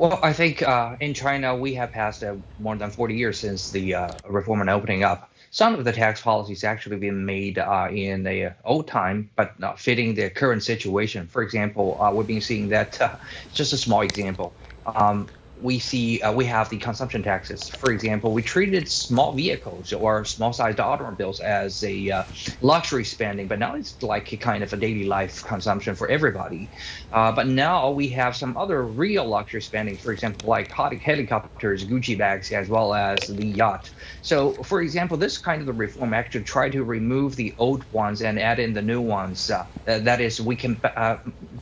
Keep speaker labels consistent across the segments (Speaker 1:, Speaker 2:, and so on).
Speaker 1: Well, I think in China, we have passed more than 40 years since the reform and opening up. Some of the tax policies actually been made in the old time, but not fitting the current situation. For example, we've been seeing that, just a small example. Um, we have the consumption taxes. For example, we treated small vehicles or small-sized automobiles as a luxury spending, but now it's like a kind of a daily life consumption for everybody. But now we have some other real luxury spending, for example, like helicopters, Gucci bags, as well as the yacht. So, for example, this kind of the reform actually try to remove the old ones and add in the new ones. That is, we can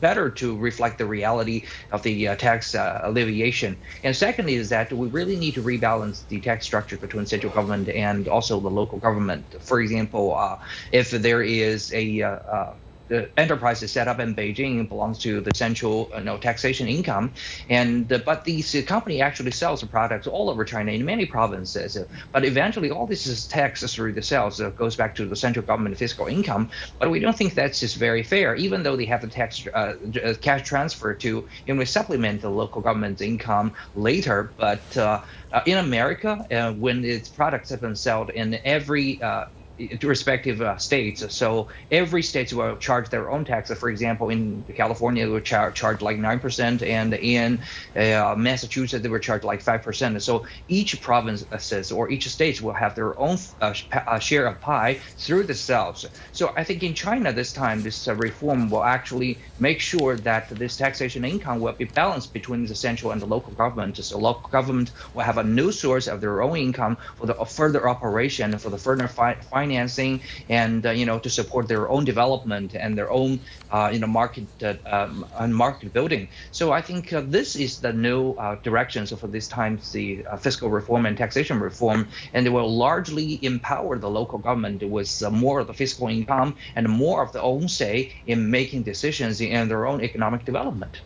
Speaker 1: better to reflect the reality of the tax alleviation. And secondly is that we really need to rebalance the tax structure between central government and also the local government. For example, if there is the enterprise is set up in Beijing, belongs to the central taxation income, and but these company actually sells the products all over China in many provinces. But eventually, all this is taxed through the sales. Goes back to the central government fiscal income. But we don't think that's just very fair, even though they have the tax cash transfer to supplement the local government's income later. But in America, when its products have been sold in every respective states. So every state will charge their own taxes. For example, in California, they will charge like 9%, and in Massachusetts, they will charge like 5%. So each provinces or each state will have their own share of pie through the sales. So I think in China this time, this reform will actually make sure that this taxation income will be balanced between the central and the local government. So local government will have a new source of their own income for the further operation, for the further financing, and to support their own development and their own market building. So I think this is the new direction. So for this time, the fiscal reform and taxation reform, and it will largely empower the local government with more of the fiscal income and more of their own say in making decisions in their own economic development.